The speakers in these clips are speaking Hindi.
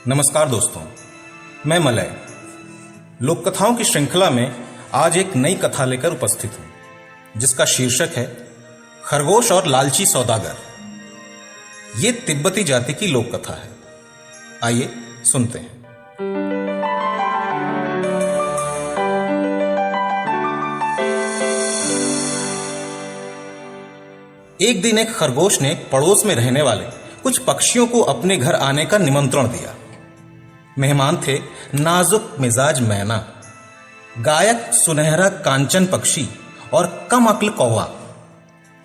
नमस्कार दोस्तों, मैं मलय लोक कथाओं की श्रृंखला में आज एक नई कथा लेकर उपस्थित हूं जिसका शीर्षक है खरगोश और लालची सौदागर। ये तिब्बती जाति की लोक कथा है। आइए सुनते हैं। एक दिन एक खरगोश ने पड़ोस में रहने वाले कुछ पक्षियों को अपने घर आने का निमंत्रण दिया। मेहमान थे नाजुक मिजाज मैना, गायक सुनहरा कांचन पक्षी और कम अक्ल कौवा।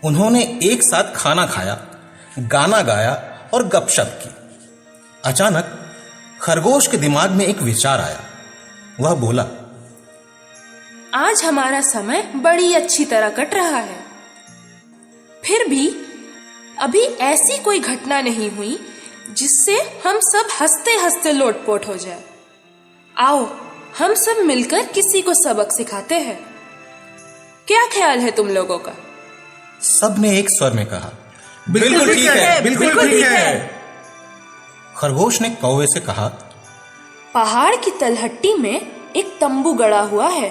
उन्होंने एक साथ खाना खाया, गाना गाया और गपशप की। अचानक खरगोश के दिमाग में एक विचार आया। वह बोला, आज हमारा समय बड़ी अच्छी तरह कट रहा है, फिर भी अभी ऐसी कोई घटना नहीं हुई जिससे हम सब हंसते हंसते लोटपोट हो जाए। आओ हम सब मिलकर किसी को सबक सिखाते हैं। क्या ख्याल है तुम लोगों का? सब ने एक स्वर में कहा, बिल्कुल ठीक है, बिल्कुल ठीक है। खरगोश ने कौवे से कहा, पहाड़ की तलहट्टी में एक तंबू गड़ा हुआ है।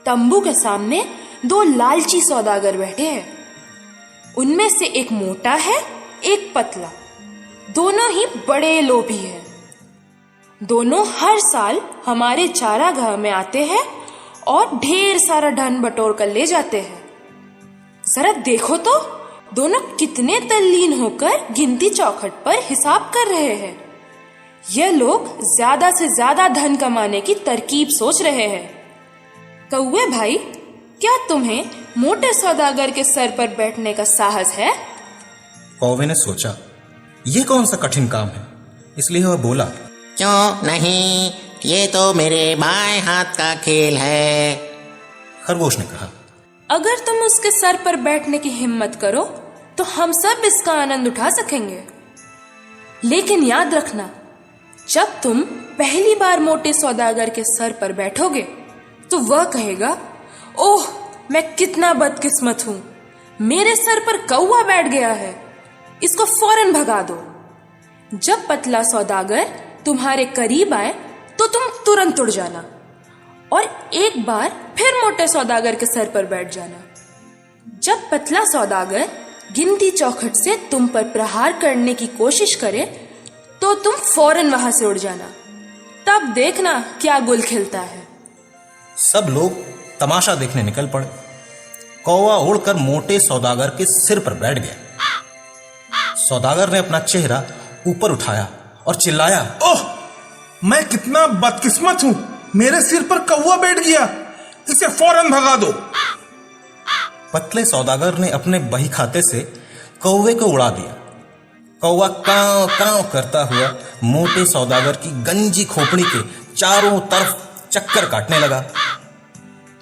तंबू के सामने दो लालची सौदागर बैठे हैं। उनमें से एक मोटा है, एक पतला। दोनों ही बड़े लोभी हैं। दोनों हर साल हमारे चारागाह में आते हैं और ढेर सारा धन बटोर कर ले जाते हैं। जरा देखो तो, दोनों कितने तल्लीन होकर गिनती चौखट पर हिसाब कर रहे हैं। ये लोग ज्यादा से ज्यादा धन कमाने की तरकीब सोच रहे हैं। कौवे भाई, क्या तुम्हें मोटे सौदागर के सर पर बैठने का साहस है? कौवे ने सोचा, यह कौन सा कठिन काम है, इसलिए वह बोला, क्यों नहीं, ये तो मेरे बाएं हाथ का खेल है। खरगोश ने कहा, अगर तुम उसके सर पर बैठने की हिम्मत करो तो हम सब इसका आनंद उठा सकेंगे। लेकिन याद रखना, जब तुम पहली बार मोटे सौदागर के सर पर बैठोगे तो वह कहेगा, ओह मैं कितना बदकिस्मत हूं, मेरे सर पर कौवा बैठ गया है, इसको फौरन भगा दो। जब पतला सौदागर तुम्हारे करीब आए तो तुम तुरंत उड़ जाना और एक बार फिर मोटे सौदागर के सर पर बैठ जाना। जब पतला सौदागर गिनती चौखट से तुम पर प्रहार करने की कोशिश करे तो तुम फौरन वहां से उड़ जाना। तब देखना क्या गुल खिलता है। सब लोग तमाशा देखने निकल पड़े। कौवा उड़कर मोटे सौदागर के सिर पर बैठ गया। सौदागर ने अपना चेहरा ऊपर उठाया और चिल्लाया, ओह, मैं कितना बदकिस्मत हूं, मेरे सिर पर कौवा बैठ गया, इसे फौरन भगा दो। पतले सौदागर ने अपने बही खाते से कौवे को उड़ा दिया। कौवा कांव कांव करता हुआ मोटे सौदागर की गंजी खोपड़ी के चारों तरफ चक्कर काटने लगा।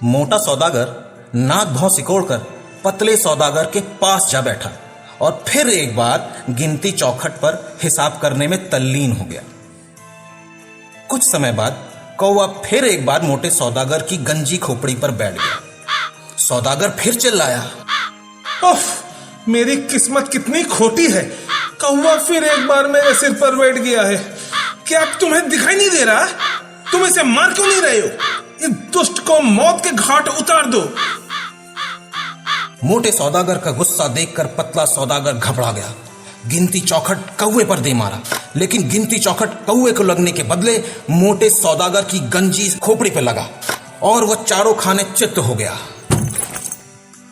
मोटा सौदागर नाक भौं सिकोड़कर पतले सौदागर के पास जा बैठा और फिर एक बार गिनती चौखट पर हिसाब करने में तल्लीन हो गया। कुछ समय बाद कौवा फिर एक बार मोटे सौदागर की गंजी खोपड़ी पर बैठ गया। सौदागर फिर चिल्लाया, ओफ, मेरी किस्मत कितनी खोटी है, कौवा फिर एक बार मेरे सिर पर बैठ गया है। क्या तुम्हें दिखाई नहीं दे रहा? तुम इसे मार क्यों नहीं रहे हो? इस दुष्ट को मौत के घाट उतार दो। मोटे सौदागर का गुस्सा देखकर पतला सौदागर घबरा गया। गिनती चौखट कौवे पर दे मारा, लेकिन गिनती चौखट कौवे को लगने के बदले मोटे सौदागर की गंजी खोपड़ी पर लगा और वह चारों खाने चित्त हो गया।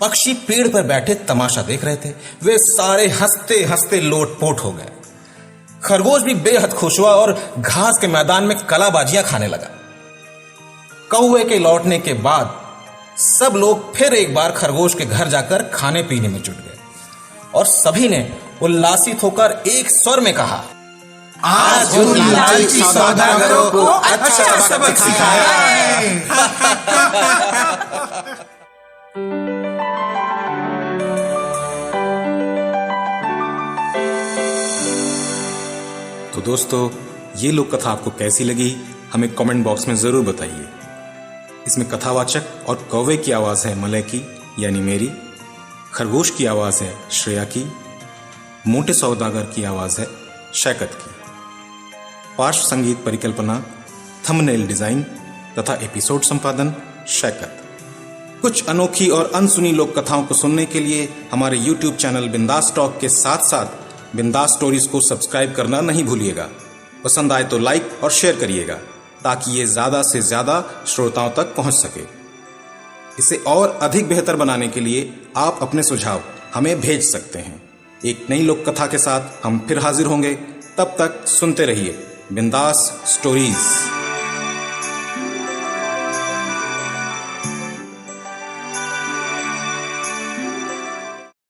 पक्षी पेड़ पर बैठे तमाशा देख रहे थे। वे सारे हंसते हंसते लोटपोट हो गए। खरगोश भी बेहद खुश हुआ और घास के मैदान में कलाबाजियां खाने लगा। कौवे के लौटने के बाद सब लोग फिर एक बार खरगोश के घर जाकर खाने पीने में जुट गए और सभी ने उल्लासित होकर एक स्वर में कहा, आज उन लालची सौदागरों को अच्छा सबक सिखाया है। तो दोस्तों, ये लोक कथा आपको कैसी लगी हमें कमेंट बॉक्स में जरूर बताइए। इसमें कथावाचक और कौवे की आवाज है मलय की यानी मेरी, खरगोश की आवाज है श्रेया की, मोटे सौदागर की आवाज है शैकत की। पार्श्व संगीत परिकल्पना, थंबनेल डिजाइन तथा एपिसोड संपादन शैकत। कुछ अनोखी और अनसुनी लोक कथाओं को सुनने के लिए हमारे YouTube चैनल बिंदास टॉक के साथ साथ बिंदास स्टोरीज को सब्सक्राइब करना नहीं भूलिएगा। पसंद आए तो लाइक और शेयर करिएगा ताकि ये ज्यादा से ज्यादा श्रोताओं तक पहुंच सके। इसे और अधिक बेहतर बनाने के लिए आप अपने सुझाव हमें भेज सकते हैं। एक नई लोक कथा के साथ हम फिर हाजिर होंगे। तब तक सुनते रहिए बिंदास स्टोरीज।